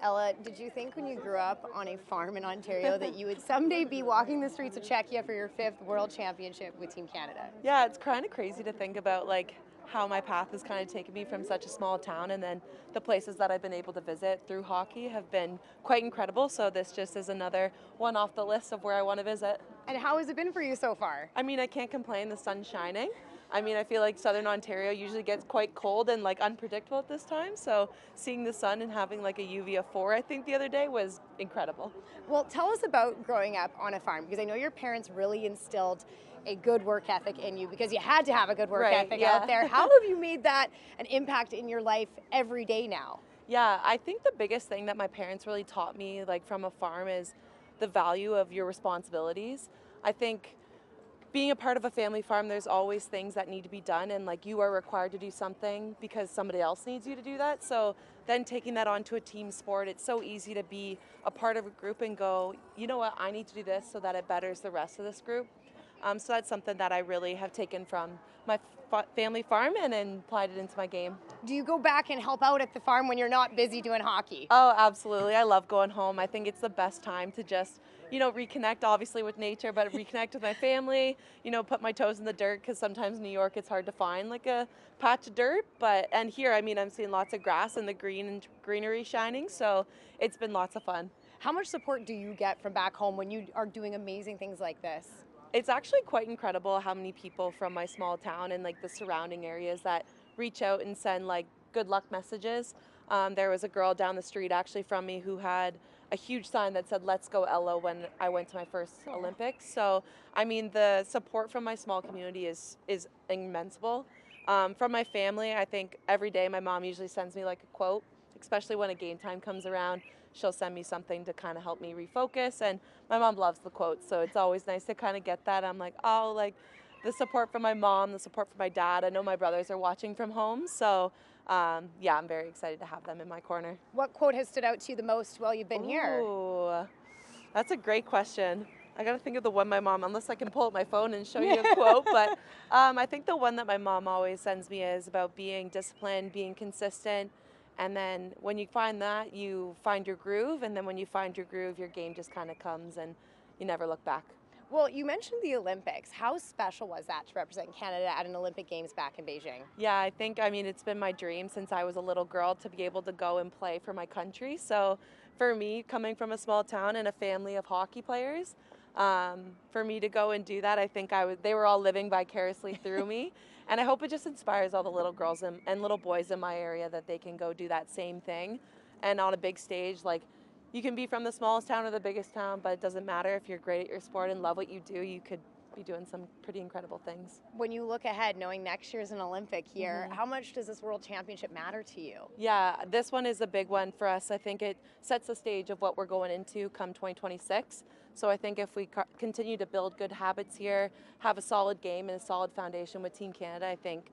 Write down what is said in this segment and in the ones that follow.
Ella, did you think when you grew up on a farm in Ontario that you would someday be walking the streets of Czechia for your 5th World Championship with Team Canada? Yeah, it's kind of crazy to think about like how my path has kind of taken me from such a small town, and then the places that I've been able to visit through hockey have been quite incredible. So this just is another one off the list of where I want to visit. And how has it been for you so far? I mean, I can't complain. The sun's shining. I mean, I feel like Southern Ontario usually gets quite cold and like unpredictable at this time. So seeing the sun and having like a UV of 4, I think the other day was incredible. Well, tell us about growing up on a farm, because I know your parents really instilled a good work ethic in you because you had to have a good work ethic out there. How have you made that an impact in your life every day now? Yeah, I think the biggest thing that my parents really taught me like from a farm is the value of your responsibilities. I think being a part of a family farm, there's always things that need to be done, and like you are required to do something because somebody else needs you to do that. So then taking that onto a team sport, it's so easy to be a part of a group and go, you know what, I need to do this so that it betters the rest of this group. So that's something that I really have taken from my family farm and then applied it into my game. Do you go back and help out at the farm when you're not busy doing hockey? Oh, absolutely. I love going home. I think it's the best time to just, reconnect obviously with nature, but reconnect with my family, put my toes in the dirt, because sometimes in New York it's hard to find like a patch of dirt. And here, I mean, I'm seeing lots of grass and the greenery shining. So it's been lots of fun. How much support do you get from back home when you are doing amazing things like this? It's actually quite incredible how many people from my small town and like the surrounding areas that reach out and send like good luck messages. There was a girl down the street actually from me who had a huge sign that said "Let's go Ella" when I went to my first Olympics. So I mean, the support from my small community is immensible. From my family, I think every day my mom usually sends me like a quote, especially when a game time comes around. She'll send me something to kind of help me refocus, and my mom loves the quotes, so it's always nice to kind of get that. I'm like, oh, like the support from my mom, the support from my dad. I know my brothers are watching from home, so yeah, I'm very excited to have them in my corner. What quote has stood out to you the most while you've been here? Ooh, that's a great question. I gotta think of the one my mom, unless I can pull up my phone and show you a quote, but I think the one that my mom always sends me is about being disciplined, being consistent, and then when you find that, you find your groove, and then when you find your groove, your game just kind of comes and you never look back. Well, you mentioned the Olympics. How special was that to represent Canada at an Olympic Games back in Beijing? Yeah, I mean, it's been my dream since I was a little girl to be able to go and play for my country. So for me, coming from a small town and a family of hockey players, for me to go and do that, I think they were all living vicariously through me. And I hope it just inspires all the little girls and little boys in my area that they can go do that same thing. And on a big stage, like, you can be from the smallest town or the biggest town, but it doesn't matter. If you're great at your sport and love what you do, you could be doing some pretty incredible things. When you look ahead, knowing next year's an Olympic year, how much does this World Championship matter to you? Yeah, this one is a big one for us. I think it sets the stage of what we're going into come 2026. So I think if we continue to build good habits here, have a solid game and a solid foundation with Team Canada, I think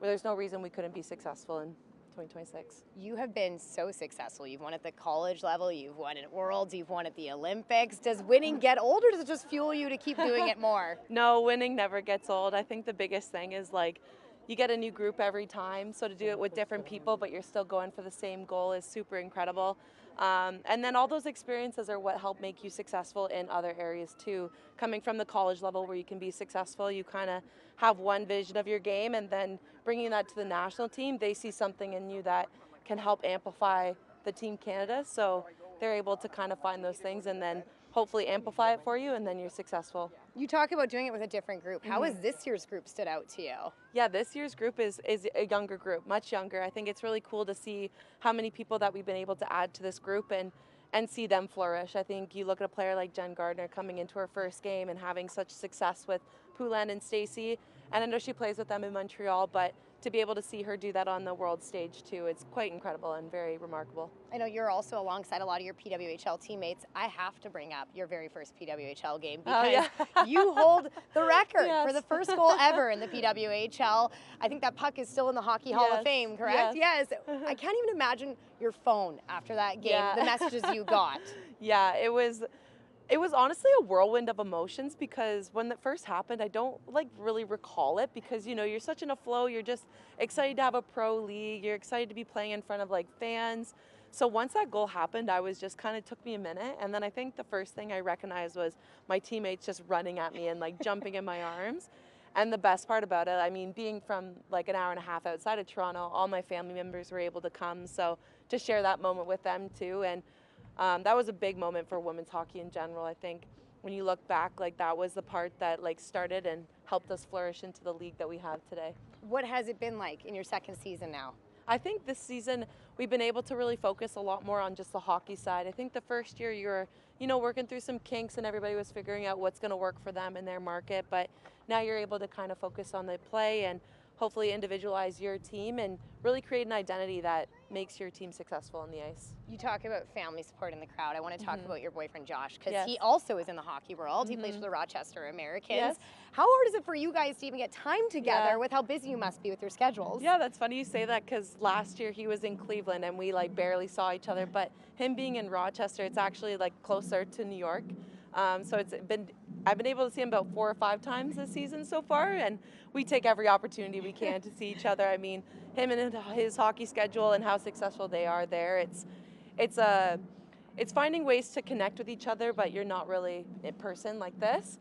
there's no reason we couldn't be successful in 2026. You have been so successful. You've won at the college level, you've won at Worlds, you've won at the Olympics. Does winning get old, or does it just fuel you to keep doing it more? No, winning never gets old. I think the biggest thing is like you get a new group every time, so to do it with different people but you're still going for the same goal is super incredible. And then all those experiences are what help make you successful in other areas too. Coming from the college level where you can be successful, you kind of have one vision of your game, and then bringing that to the national team, they see something in you that can help amplify the Team Canada. So they're able to kind of find those things and then hopefully amplify it for you, and then you're successful. You talk about doing it with a different group. How has this year's group stood out to you? Yeah, this year's group is a younger group, much younger. I think it's really cool to see how many people that we've been able to add to this group and see them flourish. I think you look at a player like Jen Gardner coming into her first game and having such success with Poulan and Stacy, and I know she plays with them in Montreal, but to be able to see her do that on the world stage too, it's quite incredible and very remarkable. I know you're also alongside a lot of your PWHL teammates. I have to bring up your very first PWHL game because you hold the record for the first goal ever in the PWHL. I think that puck is still in the Hockey Hall of Fame, correct? Yes. I can't even imagine your phone after that game, the messages you got. Yeah, it was honestly a whirlwind of emotions, because when that first happened, I don't really recall it, because you're such in a flow, you're just excited to have a pro league, you're excited to be playing in front of fans. So once that goal happened, I was just kind of took me a minute. And then I think the first thing I recognized was my teammates just running at me and like jumping in my arms. And the best part about it, I mean, being from like an hour and a half outside of Toronto, all my family members were able to come. So to share that moment with them too. And that was a big moment for women's hockey in general. I think when you look back, like that was the part that like started and helped us flourish into the league that we have today. What has it been like in your second season now? I think this season we've been able to really focus a lot more on just the hockey side. I think the first year you were, working through some kinks and everybody was figuring out what's going to work for them in their market. But now you're able to kind of focus on the play and hopefully individualize your team and really create an identity that makes your team successful on the ice. You talk about family support in the crowd. I want to talk about your boyfriend Josh, because Yes. he also is in the hockey world. He plays for the Rochester Americans. Yes. How hard is it for you guys to even get time together with how busy you must be with your schedules? Yeah, that's funny you say that, because last year he was in Cleveland and we like barely saw each other, but him being in Rochester, it's actually like closer to New York. So I've been able to see him about 4 or 5 times this season so far, and we take every opportunity we can to see each other. I mean, him and his hockey schedule and how successful they are there, it's finding ways to connect with each other, but you're not really in person like this.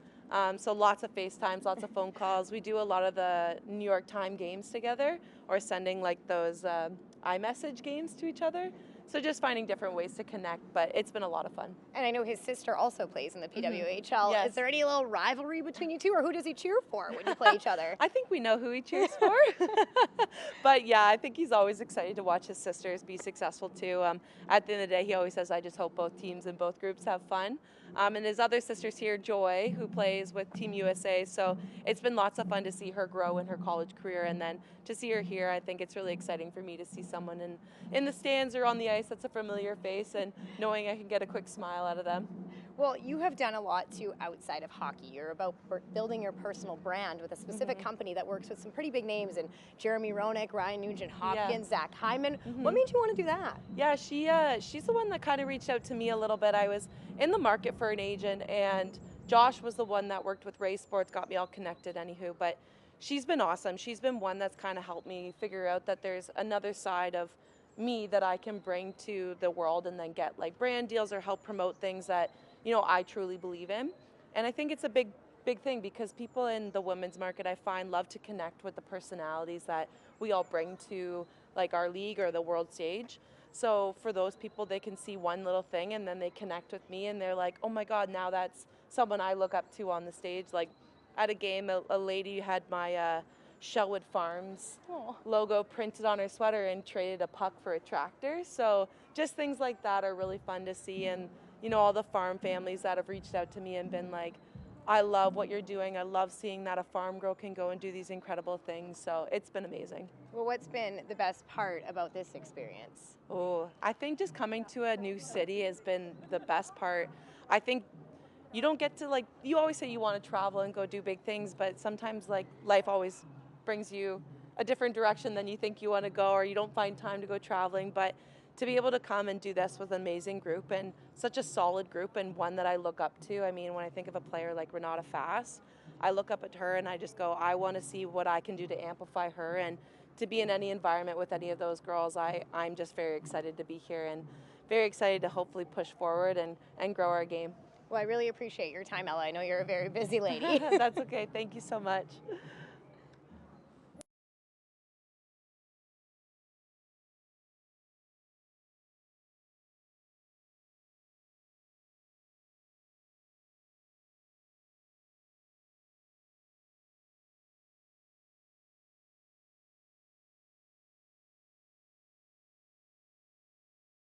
So lots of FaceTimes, lots of phone calls. We do a lot of the New York time games together, or sending like those iMessage games to each other. So just finding different ways to connect, but it's been a lot of fun. And I know his sister also plays in the PWHL. Yes. Is there any little rivalry between you two, or who does he cheer for when you play each other? I think we know who he cheers for. But yeah, I think he's always excited to watch his sisters be successful too. At the end of the day, he always says, I just hope both teams and both groups have fun. And his other sister's here, Joy, who plays with Team USA. So it's been lots of fun to see her grow in her college career, and then to see her here. I think it's really exciting for me to see someone in the stands or on the ice that's a familiar face, and knowing I can get a quick smile out of them. Well, you have done a lot too outside of hockey. You're about building your personal brand with a specific company that works with some pretty big names, and Jeremy Roenick, Ryan Nugent-Hopkins, Zach Hyman. What made you want to do that? Yeah, she's the one that kind of reached out to me a little bit. I was in the market for an agent, and Josh was the one that worked with Ray Sports, got me all connected anywho. But she's been awesome. She's been one that's kind of helped me figure out that there's another side of me that I can bring to the world, and then get like brand deals or help promote things that I truly believe in. And I think it's a big thing, because people in the women's market, I find, love to connect with the personalities that we all bring to like our league or the world stage. So for those people, they can see one little thing and then they connect with me, and they're like, oh my God, now that's someone I look up to on the stage. Like at a game, a lady had my Shelwood Farms logo printed on her sweater and traded a puck for a tractor. So just things like that are really fun to see. And all the farm families that have reached out to me and been like, I love what you're doing. I love seeing that a farm girl can go and do these incredible things. So it's been amazing. Well, what's been the best part about this experience? Oh, I think just coming to a new city has been the best part. I think you don't get to you always say you want to travel and go do big things, but sometimes life always brings you a different direction than you think you want to go, or you don't find time to go traveling. But to be able to come and do this with an amazing group, and such a solid group, and one that I look up to. I mean, when I think of a player like Renata Fast, I look up at her and I just go, I want to see what I can do to amplify her, and to be in any environment with any of those girls. I'm just very excited to be here, and very excited to hopefully push forward and grow our game. Well, I really appreciate your time, Ella. I know you're a very busy lady. That's okay. Thank you so much.